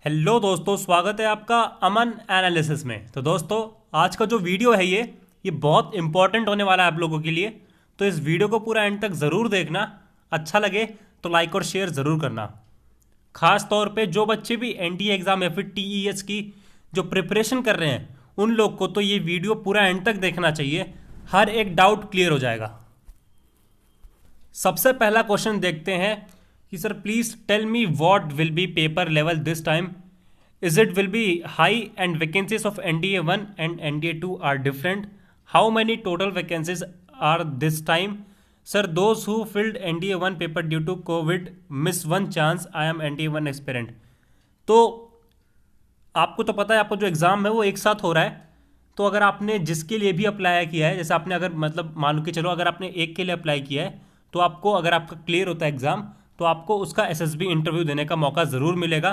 Hello दोस्तों, स्वागत है आपका अमन एनालिसिस में। तो दोस्तों, आज का जो वीडियो है ये बहुत इंपॉर्टेंट होने वाला है आप लोगों के लिए। तो इस वीडियो को पूरा एंड तक ज़रूर देखना। अच्छा लगे तो लाइक और शेयर ज़रूर करना। खास तौर पे जो बच्चे भी एनडीए एग्ज़ाम या फिर टीईएस की जो प्रिपरेशन कर रहे हैं उन लोग को तो ये वीडियो पूरा एंड तक देखना चाहिए। हर एक डाउट क्लियर हो जाएगा। सबसे पहला क्वेश्चन देखते हैं कि sir please tell me what will be paper level this time. Is it will be high and vacancies of NDA 1 and NDA 2 are different. How many total vacancies are this time. Sir those who filled NDA 1 paper due to Covid miss one chance. I am NDA 1 aspirant. तो आपको तो पता है, आपको जो exam है वो एक साथ हो रहा है। तो अगर आपने जिसके लिए भी अप्लाई किया है, जैसे आपने अगर मतलब मान लो कि चलो अगर आपने एक के लिए अप्लाई किया है तो आपको, अगर आपका क्लियर होता है एग्ज़ाम, तो आपको उसका एसएसबी इंटरव्यू देने का मौका ज़रूर मिलेगा।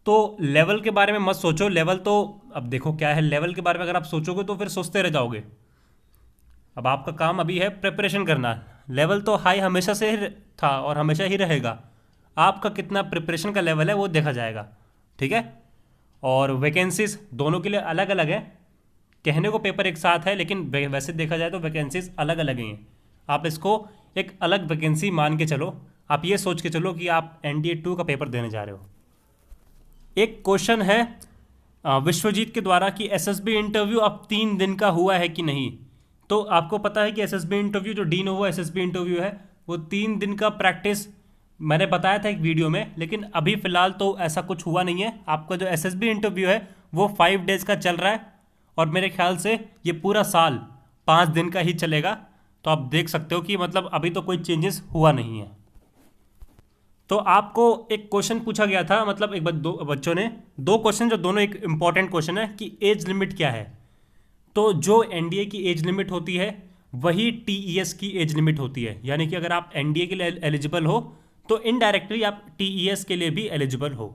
तो लेवल के बारे में मत सोचो। लेवल तो अब देखो क्या है, लेवल के बारे में अगर आप सोचोगे तो फिर सोचते रह जाओगे। अब आपका काम अभी है प्रिपरेशन करना। लेवल तो हाई हमेशा से ही था और हमेशा ही रहेगा। आपका कितना प्रिपरेशन का लेवल है वो देखा जाएगा, ठीक है। और वैकेंसीज दोनों के लिए अलग अलग है। कहने को पेपर एक साथ है, लेकिन वैसे देखा जाए तो वैकेंसीज अलग अलग ही हैं। आप इसको एक अलग वैकेंसी मान के चलो। आप ये सोच के चलो कि आप एनडीए 2 का पेपर देने जा रहे हो। एक क्वेश्चन है विश्वजीत के द्वारा कि एसएसबी इंटरव्यू अब 3 दिन का हुआ है कि नहीं। तो आपको पता है कि एसएसबी इंटरव्यू जो डी नोवो एसएसबी इंटरव्यू है वो 3 दिन का प्रैक्टिस मैंने बताया था एक वीडियो में, लेकिन अभी फ़िलहाल तो ऐसा कुछ हुआ नहीं है। आपका जो एसएसबी इंटरव्यू है वो 5 डेज़ का चल रहा है और मेरे ख्याल से ये पूरा साल 5 दिन का ही चलेगा। तो आप देख सकते हो कि मतलब अभी तो कोई चेंजेस हुआ नहीं है। तो आपको एक क्वेश्चन पूछा गया था, मतलब एक दो बच्चों ने दो क्वेश्चन, जो दोनों एक इंपॉर्टेंट क्वेश्चन है कि एज लिमिट क्या है। तो जो एनडीए की एज लिमिट होती है वही टीईएस की एज लिमिट होती है। यानी कि अगर आप एनडीए के लिए एलिजिबल हो तो इनडायरेक्टली आप टीईएस के लिए भी एलिजिबल हो।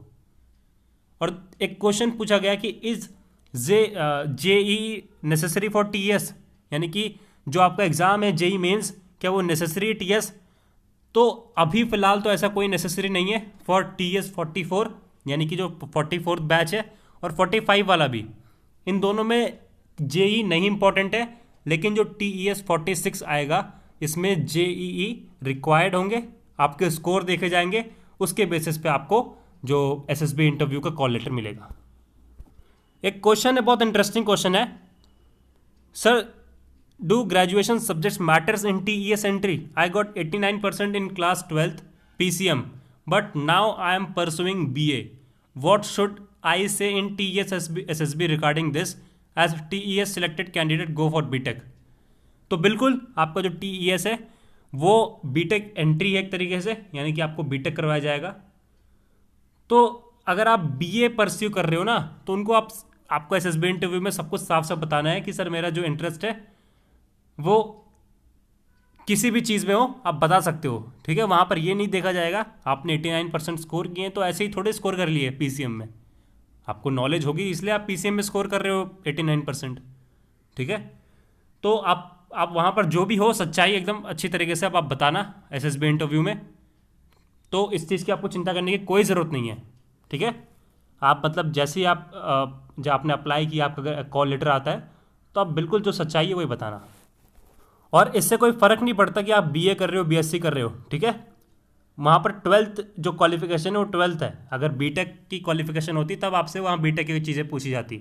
और एक क्वेश्चन पूछा गया कि is JE necessary for TS, यानी कि जो आपका एग्जाम है जेई मेंस, क्या वो नेसेसरी है टीएस। तो अभी फिलहाल तो ऐसा कोई नेसेसरी नहीं है फॉर टीएस 44, यानी कि जो 44th बैच है, और 45 वाला भी। इन दोनों में जेई नहीं इंपॉर्टेंट है, लेकिन जो टीईएस 46 आएगा इसमें जेईई रिक्वायर्ड होंगे। आपके स्कोर देखे जाएंगे, उसके बेसिस पे आपको जो एसएसबी इंटरव्यू का कॉल लेटर मिलेगा। एक क्वेश्चन है, बहुत इंटरेस्टिंग क्वेश्चन है। Sir do graduation subjects matters in TES entry. I got 89% in class 12th PCM but now I am pursuing BA. What should I say in TES SSB regarding this as TES selected candidate go for BTech. तो बिल्कुल आपका जो TES है वो BTech entry है एक तरीके से, यानी कि आपको बीटेक करवाया जाएगा। तो अगर आप बीए परस्यू कर रहे हो ना, तो उनको आपको एसएसबी इंटरव्यू में सब कुछ साफ साफ बताना है कि सर मेरा जो इंटरेस्ट है वो किसी भी चीज़ में हो, आप बता सकते हो, ठीक है। वहाँ पर ये नहीं देखा जाएगा आपने 89% स्कोर किए तो ऐसे ही थोड़े स्कोर कर लिए पीसीएम में। आपको नॉलेज होगी इसलिए आप पीसीएम में स्कोर कर रहे हो 89%, ठीक है। तो आप वहाँ पर जो भी हो सच्चाई एकदम अच्छी तरीके से आप बताना एसएसबी इंटरव्यू में। तो इस चीज़ की आपको चिंता करने की कोई ज़रूरत नहीं है, ठीक है। आप मतलब जैसे ही आप जब आपने अप्लाई किया, आपका अगर कॉल लेटर आता है तो आप बिल्कुल जो सच्चाई है वही बताना। और इससे कोई फ़र्क नहीं पड़ता कि आप बीए कर रहे हो बीएससी कर रहे हो, ठीक है। वहाँ पर 12th जो क्वालिफिकेशन है वो 12th है। अगर बीटेक की क्वालिफिकेशन होती तब आपसे वहाँ बीटेक की चीज़ें पूछी जाती।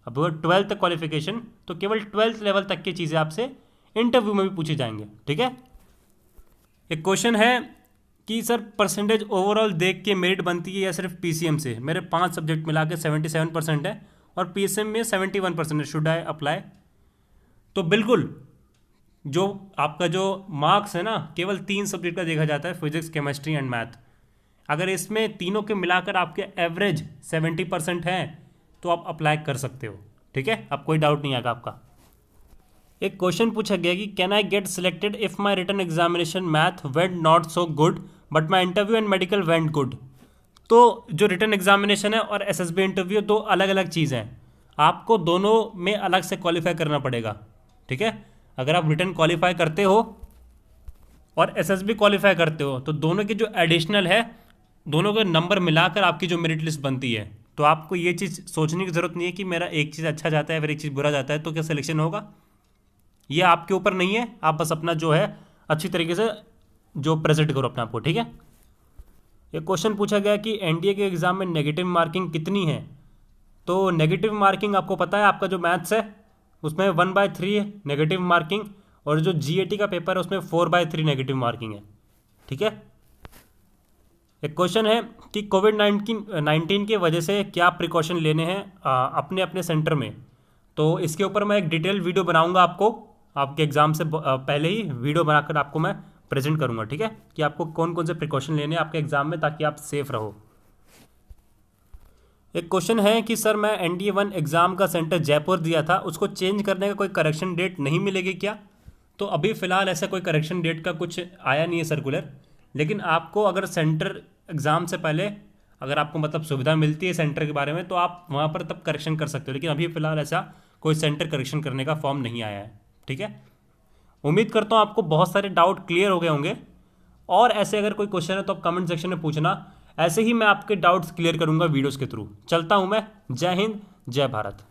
अब वो 12th क्वालिफिकेशन तो केवल 12th लेवल तक की चीज़ें आपसे इंटरव्यू में भी पूछी जाएंगे, ठीक है। एक क्वेश्चन है कि सर परसेंटेज ओवरऑल देख के मेरिट बनती है या सिर्फ पीसीएम से। मेरे 5 सब्जेक्ट मिला के 77% है और पीसीएम में 71% है। Should I apply. तो बिल्कुल जो आपका जो मार्क्स है ना, केवल 3 सब्जेक्ट का देखा जाता है, फिजिक्स केमिस्ट्री एंड मैथ। अगर इसमें तीनों के मिलाकर आपके एवरेज 70% है तो आप अप्लाई कर सकते हो, ठीक है। अब कोई डाउट नहीं आएगा आपका। एक क्वेश्चन पूछा गया कि can I get selected if my written examination math went not so good but my interview and medical went good. तो जो रिटन एग्जामिनेशन है और एसएसबी इंटरव्यू दो अलग अलग चीज़ें हैं। आपको दोनों में अलग से क्वालिफाई करना पड़ेगा, ठीक है। अगर आप रिटन क्वालिफाई करते हो और एसएसबी क्वालिफाई करते हो तो दोनों की जो एडिशनल है दोनों के नंबर मिलाकर आपकी जो मेरिट लिस्ट बनती है। तो आपको ये चीज़ सोचने की ज़रूरत नहीं है कि मेरा एक चीज़ अच्छा जाता है फिर एक चीज़ बुरा जाता है तो क्या सिलेक्शन होगा। ये आपके ऊपर नहीं है, आप बस अपना जो है अच्छी तरीके से जो प्रेजेंट करो अपने आप को, ठीक है। एक क्वेश्चन पूछा गया कि एनडीए के एग्ज़ाम में नेगेटिव मार्किंग कितनी है। तो नेगेटिव मार्किंग आपको पता है, आपका जो मैथ्स है उसमें 1/3 है नेगेटिव मार्किंग, और जो जीएटी का पेपर है उसमें 4/3 नेगेटिव मार्किंग है, ठीक है। एक क्वेश्चन है कि कोविड 19 की वजह से क्या प्रिकॉशन लेने हैं अपने अपने सेंटर में। तो इसके ऊपर मैं एक डिटेल वीडियो बनाऊंगा, आपको आपके एग्ज़ाम से पहले ही वीडियो बनाकर आपको मैं प्रेजेंट करूंगा, ठीक है, कि आपको कौन कौन से प्रिकॉशन लेने हैं आपके एग्ज़ाम में ताकि आप सेफ रहो। एक क्वेश्चन है कि सर मैं NDA 1 एग्ज़ाम का सेंटर जयपुर दिया था, उसको चेंज करने का कोई करेक्शन डेट नहीं मिलेगी क्या। तो अभी फ़िलहाल ऐसा कोई करेक्शन डेट का कुछ आया नहीं है सर्कुलर, लेकिन आपको अगर सेंटर एग्ज़ाम से पहले अगर आपको मतलब सुविधा मिलती है सेंटर के बारे में तो आप वहाँ पर तब करेक्शन कर सकते हो, लेकिन अभी फ़िलहाल ऐसा कोई सेंटर करेक्शन करने का फॉर्म नहीं आया है, ठीक है। उम्मीद करता हूँ आपको बहुत सारे डाउट क्लियर हो गए होंगे, और ऐसे अगर कोई क्वेश्चन है तो आप कमेंट सेक्शन में पूछना, ऐसे ही मैं आपके डाउट्स क्लियर करूंगा वीडियोस के थ्रू। चलता हूँ मैं, जय हिंद जय भारत।